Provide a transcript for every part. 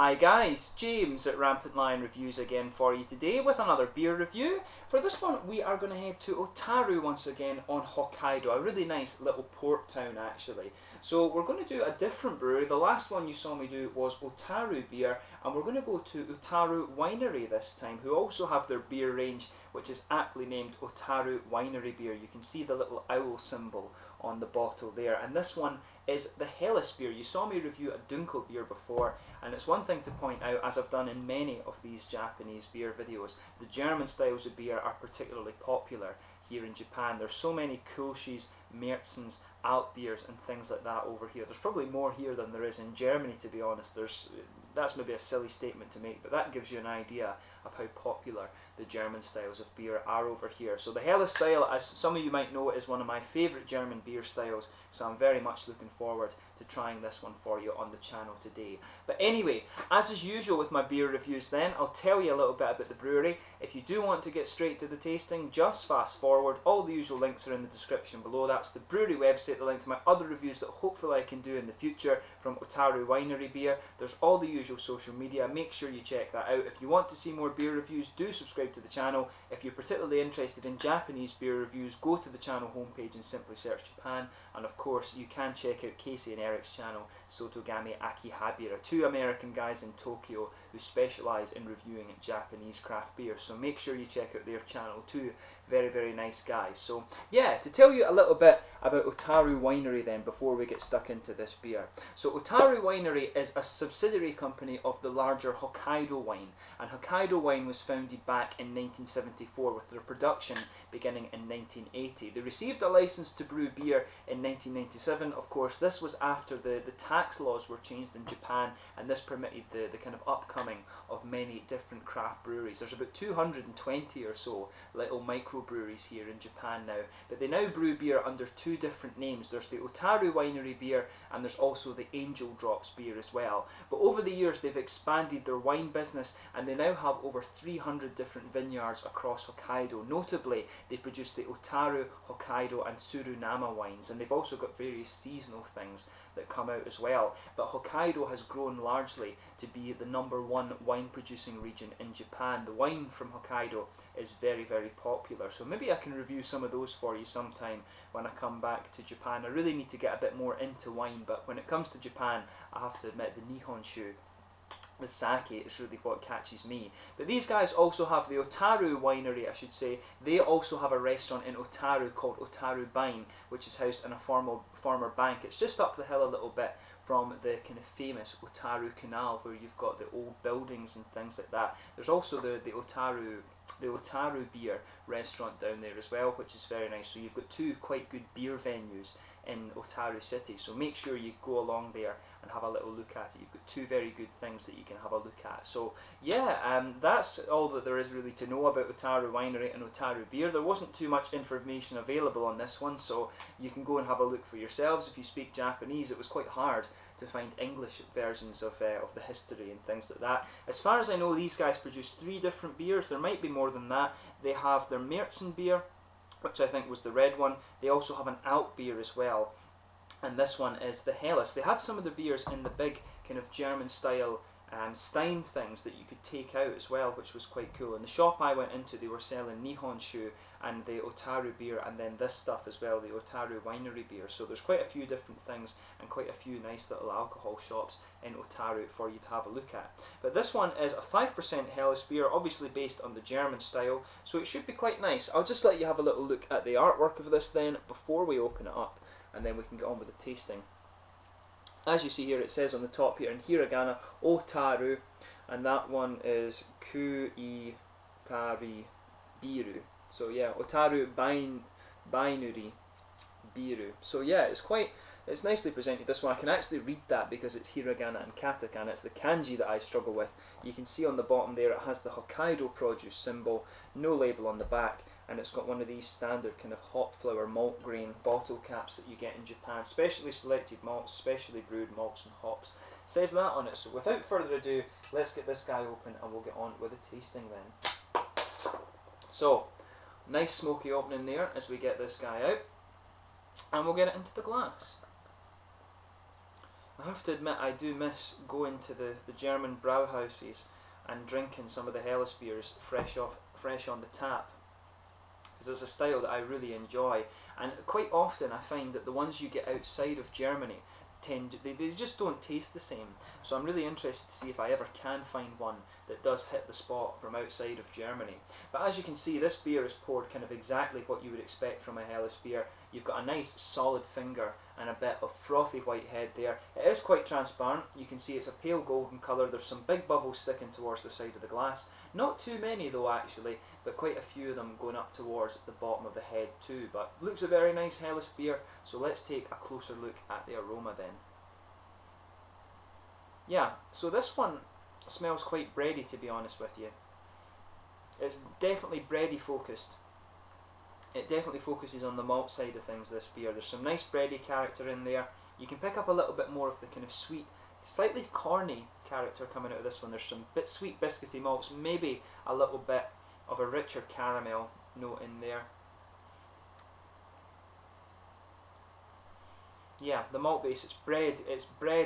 Hi guys, James at Rampant Lion Reviews again for you today with another beer review. For this one we are going to head to Otaru once again on Hokkaido, a really nice little port town actually. So we're going to do a different brewery. The last one you saw me do was Otaru Beer, and we're going to go to Otaru Winery this time, who also have their beer range which is aptly named Otaru Winery Beer. You can see the little owl symbol on the bottle there, and this one is the Helles beer. You saw me review a Dunkel beer before, and it's one thing to point out, as I've done in many of these Japanese beer videos, the German styles of beer are particularly popular here in Japan. There's so many Kulschis, Märzens, Alt beers and things like that over here. There's probably more here than there is in Germany, to be honest. That's maybe a silly statement to make, but that gives you an idea of how popular the German styles of beer are over here. So the Helles style, as some of you might know, is one of my favourite German beer styles, so I'm very much looking forward to trying this one for you on the channel today. But anyway, as is usual with my beer reviews then, I'll tell you a little bit about the brewery. If you do want to get straight to the tasting, just fast forward. All the usual links are in the description below. That's the brewery website, the link to my other reviews that hopefully I can do in the future from Otaru Winery Beer. There's all the usual social media. Make sure you check that out. If you want to see more beer reviews, do subscribe to the channel. If you're particularly interested in Japanese beer reviews, go to the channel homepage and simply search Japan. And of course, you can check out Casey and Eric's channel, Sotogami Akihabara, two American guys in Tokyo who specialise in reviewing Japanese craft beer. So make sure you check out their channel too. Very, very nice guys. So yeah, to tell you a little bit about Otaru Winery then before we get stuck into this beer. So Otaru Winery is a subsidiary company of the larger Hokkaido Wine, and Hokkaido Wine was founded back in 1974 with their production beginning in 1980. They received a license to brew beer in 1997. Of course, this was after the tax laws were changed in Japan, and this permitted the kind of upcoming of many different craft breweries. There's about 220 or so little microbreweries here in Japan now, but they now brew beer under two different names. There's the Otaru Winery Beer, and there's also the Angel Drops beer as well. But over the years they've expanded their wine business, and they now have over 300 different vineyards across Hokkaido. Notably, they produce the Otaru, Hokkaido and Tsurunama wines, and they've also got various seasonal things that come out as well. But Hokkaido has grown largely to be the #1 wine producing region in Japan. The wine from Hokkaido is very, very popular, so maybe I can review some of those for you sometime when I come back to Japan. I really need to get a bit more into wine, but when it comes to Japan, I have to admit the Nihonshu, the sake, is really what catches me. But these guys also have the Otaru Winery, I should say. They also have a restaurant in Otaru called Otaru Beer, which is housed in a former bank. It's just up the hill a little bit from the kind of famous Otaru Canal, where you've got the old buildings and things like that. There's also the Otaru Beer restaurant down there as well, which is very nice. So you've got two quite good beer venues in Otaru City, so make sure you go along there and have a little look at it. You've got two very good things that you can have a look at. So yeah, that's all that there is really to know about Otaru Winery and Otaru Beer. There wasn't too much information available on this one, so you can go and have a look for yourselves. If you speak Japanese, it was quite hard to find English versions of the history and things like that. As far as I know, these guys produce 3 different beers. There might be more than that. They have their Märzen beer, which I think was the red one. They also have an Alt beer as well, and this one is the Helles. They had some of the beers in the big kind of German style Stein things that you could take out as well, which was quite cool. In the shop I went into, they were selling Nihonshu and the Otaru beer, and then this stuff as well, the Otaru Winery beer. So there's quite a few different things and quite a few nice little alcohol shops in Otaru for you to have a look at. But this one is a 5% Helles beer, obviously based on the German style, so it should be quite nice. I'll just let you have a little look at the artwork of this then before we open it up, and then we can get on with the tasting. As you see here, it says on the top here in hiragana, Otaru, and that one is Kuitari Biru. So yeah, Otaru Winery Beer. So yeah, it's nicely presented, this one. I can actually read that because it's hiragana and katakana. It's the kanji that I struggle with. You can see on the bottom there it has the Hokkaido produce symbol, no label on the back, and it's got one of these standard kind of hop flower malt grain bottle caps that you get in Japan. Specially selected malts, specially brewed malts and hops. It says that on it. So without further ado, let's get this guy open and we'll get on with the tasting then. So, nice smoky opening there as we get this guy out, and we'll get it into the glass. I have to admit, I do miss going to the German brauhouses and drinking some of the Helles beers fresh on the tap, because it's a style that I really enjoy. And quite often I find that the ones you get outside of Germany they just don't taste the same. So I'm really interested to see if I ever can find one that does hit the spot from outside of Germany. But as you can see, this beer is poured kind of exactly what you would expect from a Helles beer. You've got a nice solid finger and a bit of frothy white head there. It is quite transparent. You can see it's a pale golden colour. There's some big bubbles sticking towards the side of the glass. Not too many though actually, but quite a few of them going up towards the bottom of the head too. But looks a very nice Helles beer, so let's take a closer look at the aroma then. Yeah, so this one smells quite bready, to be honest with you. It's definitely bready focused. It definitely focuses on the malt side of things, this beer. There's some nice bready character in there. You can pick up a little bit more of the kind of sweet, slightly corny character coming out of this one. There's some sweet biscuity malts, maybe a little bit of a richer caramel note in there. Yeah, the malt base, it's bread,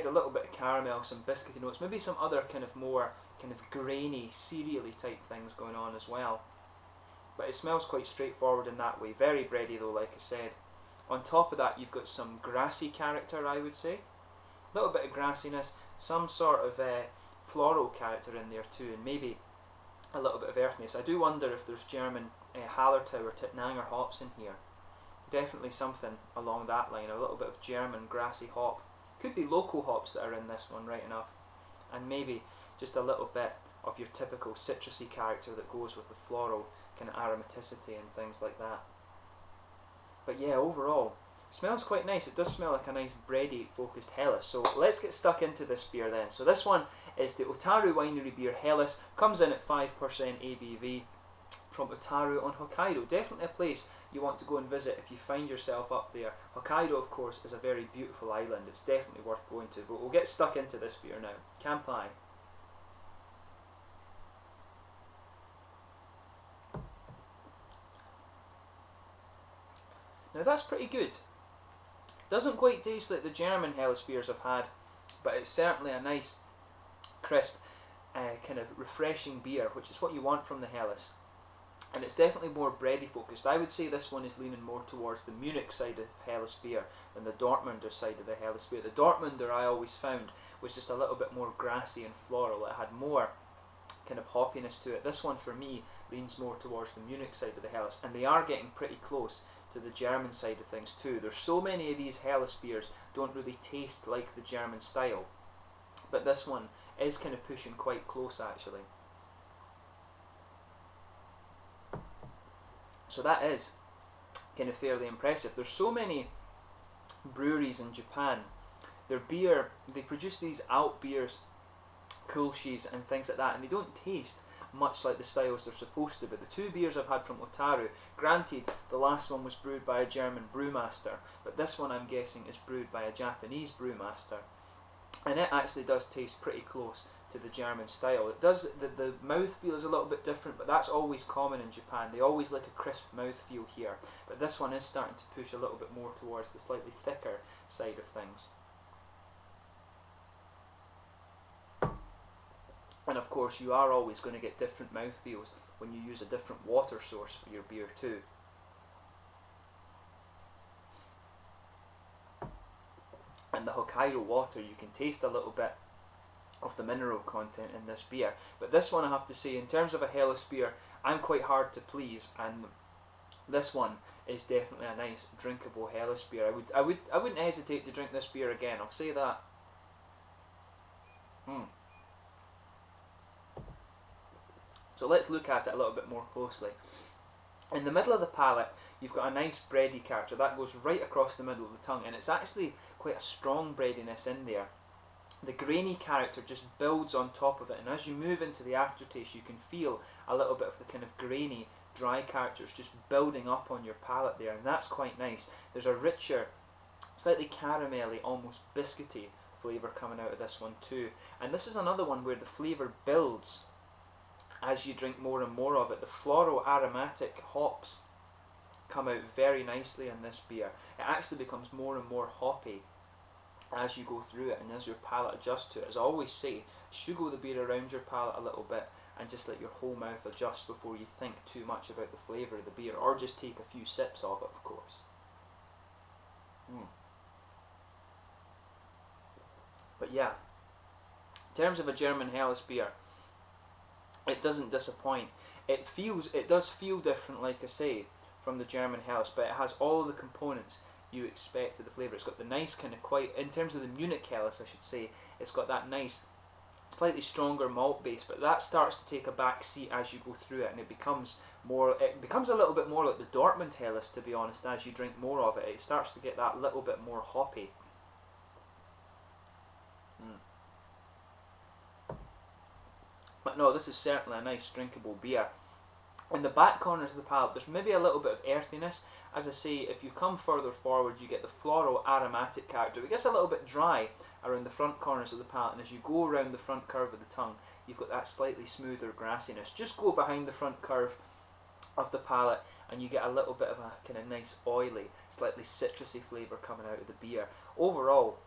a little bit of caramel, some biscuity notes, maybe some other kind of more kind of grainy, cereally type things going on as well. But it smells quite straightforward in that way, very bready though, like I said. On top of that, you've got some grassy character, I would say. A little bit of grassiness, some sort of floral character in there too, and maybe a little bit of earthiness. I do wonder if there's German Hallertau or Tittnanger hops in here. Definitely something along that line, a little bit of German grassy hop. Could be local hops that are in this one, right enough. And maybe just a little bit of your typical citrusy character that goes with the floral kind of aromaticity and things like that. But yeah, overall, smells quite nice. It does smell like a nice bready focused Helles. So let's get stuck into this beer then. So this one is the Otaru Winery Beer Helles. Comes in at 5% ABV from Otaru on Hokkaido. Definitely a place you want to go and visit if you find yourself up there. Hokkaido, of course, is a very beautiful island. It's definitely worth going to. But we'll get stuck into this beer now. Kampai. Now that's pretty good. Doesn't quite taste like the German Helles beers I've had, but it's certainly a nice, crisp, kind of refreshing beer, which is what you want from the Helles. And it's definitely more bready focused. I would say this one is leaning more towards the Munich side of Helles beer than the Dortmunder side of the Helles beer. The Dortmunder I always found was just a little bit more grassy and floral. It had more kind of hoppiness to it. This one for me leans more towards the Munich side of the Helles, and they are getting pretty close to the German side of things too. There's so many of these Helles beers don't really taste like the German style, but this one is kind of pushing quite close actually. So that is kind of fairly impressive. There's so many breweries in Japan. Their beer, they produce these alt beers, Kulshis and things like that, and they don't taste much like the styles they're supposed to. But the two beers I've had from Otaru, granted the last one was brewed by a German brewmaster, but this one I'm guessing is brewed by a Japanese brewmaster, and it actually does taste pretty close to the German style. It does, the mouthfeel is a little bit different, but that's always common in Japan. They always like a crisp mouthfeel here, but this one is starting to push a little bit more towards the slightly thicker side of things. And of course you are always going to get different mouthfeels when you use a different water source for your beer too. And the Hokkaido water, you can taste a little bit of the mineral content in this beer. But this one, I have to say, in terms of a Helles beer, I'm quite hard to please, and this one is definitely a nice drinkable Helles beer. I wouldn't hesitate to drink this beer again, I'll say that. So let's look at it a little bit more closely. In the middle of the palate, you've got a nice bready character that goes right across the middle of the tongue, and it's actually quite a strong breadiness in there. The grainy character just builds on top of it, and as you move into the aftertaste, you can feel a little bit of the kind of grainy, dry characters just building up on your palate there, and that's quite nice. There's a richer, slightly caramelly, almost biscuity flavour coming out of this one too. And this is another one where the flavour builds as you drink more and more of it. The floral aromatic hops come out very nicely in this beer. It actually becomes more and more hoppy as you go through it and as your palate adjusts to it. As I always say, sugar the beer around your palate a little bit and just let your whole mouth adjust before you think too much about the flavour of the beer, or just take a few sips of it, of course. But yeah, in terms of a German Helles beer, it doesn't disappoint. It does feel different, like I say, from the German Helles, but it has all of the components you expect of the flavour. It's got the nice kind of quite, in terms of the Munich Helles I should say, it's got that nice, slightly stronger malt base, but that starts to take a back seat as you go through it, and it becomes a little bit more like the Dortmund Helles, to be honest. As you drink more of it, it starts to get that little bit more hoppy. But no, this is certainly a nice drinkable beer. In the back corners of the palate, there's maybe a little bit of earthiness. As I say, if you come further forward, you get the floral aromatic character. It gets a little bit dry around the front corners of the palate, and as you go around the front curve of the tongue, you've got that slightly smoother grassiness. Just go behind the front curve of the palate and you get a little bit of a kind of nice oily, slightly citrusy flavour coming out of the beer. Overall,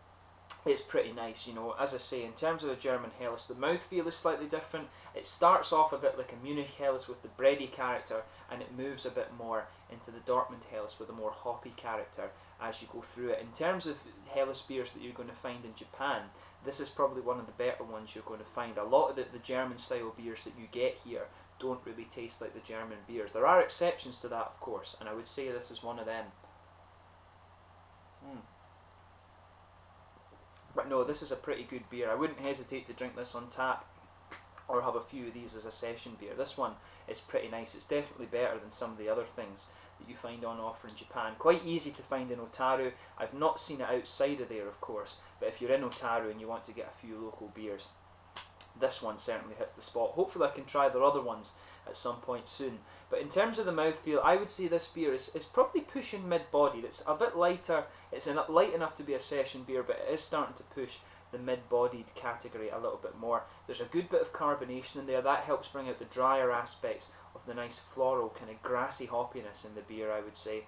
it's pretty nice, you know. As I say, in terms of a German Helles, the mouthfeel is slightly different. It starts off a bit like a Munich Helles with the bready character, and it moves a bit more into the Dortmund Helles with a more hoppy character as you go through it. In terms of Helles beers that you're going to find in Japan, this is probably one of the better ones you're going to find. A lot of the German style beers that you get here don't really taste like the German beers. There are exceptions to that, of course, and I would say this is one of them. But no, this is a pretty good beer. I wouldn't hesitate to drink this on tap or have a few of these as a session beer. This one is pretty nice. It's definitely better than some of the other things that you find on offer in Japan. Quite easy to find in Otaru. I've not seen it outside of there, of course, but if you're in Otaru and you want to get a few local beers, this one certainly hits the spot. Hopefully I can try their other ones at some point soon. But in terms of the mouthfeel, I would say this beer is probably pushing mid-bodied. It's a bit lighter, it's light enough to be a session beer, but it is starting to push the mid-bodied category a little bit more. There's a good bit of carbonation in there. That helps bring out the drier aspects of the nice floral, kind of grassy hoppiness in the beer, I would say,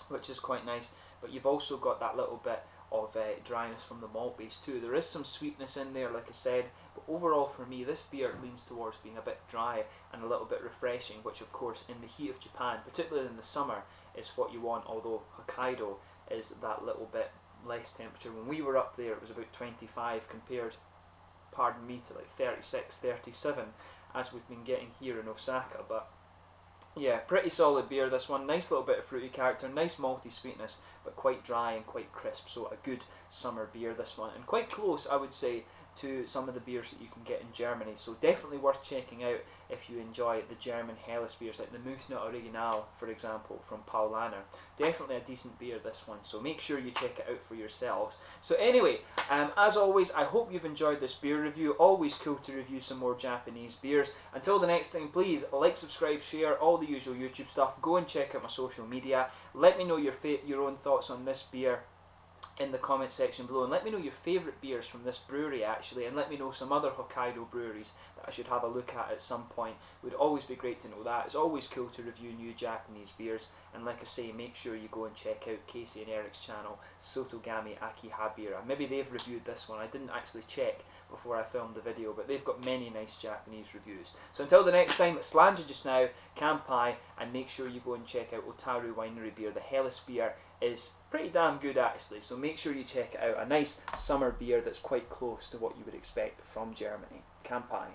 which is quite nice. But you've also got that little bit of dryness from the malt base too. There is some sweetness in there, like I said, but overall for me this beer leans towards being a bit dry and a little bit refreshing, which of course in the heat of Japan, particularly in the summer, is what you want, although Hokkaido is that little bit less temperature. When we were up there it was about 25 compared, pardon me, to like 36, 37 as we've been getting here in Osaka. But yeah, pretty solid beer this one. Nice little bit of fruity character, nice malty sweetness, but quite dry and quite crisp, so a good summer beer this one, and quite close I would say to some of the beers that you can get in Germany, so definitely worth checking out if you enjoy the German Helles beers, like the Muchner Original for example from Paulaner. Definitely a decent beer this one, so make sure you check it out for yourselves. So anyway, as always, I hope you've enjoyed this beer review. Always cool to review some more Japanese beers. Until the next time, please like, subscribe, share, all the usual YouTube stuff. Go and check out my social media. Let me know your own thoughts on this beer in the comment section below, and let me know your favourite beers from this brewery actually, and let me know some other Hokkaido breweries that I should have a look at some point. It would always be great to know that. It's always cool to review new Japanese beers, and like I say, make sure you go and check out Casey and Eric's channel, Sotogami Akihabara. Maybe they've reviewed this one. I didn't actually check before I filmed the video, but they've got many nice Japanese reviews. So until the next time, Slanja just now, Kampai, and make sure you go and check out Otaru Winery Beer. The Helles beer is pretty damn good actually, so make sure you check it out. A nice summer beer that's quite close to what you would expect from Germany. Kampai.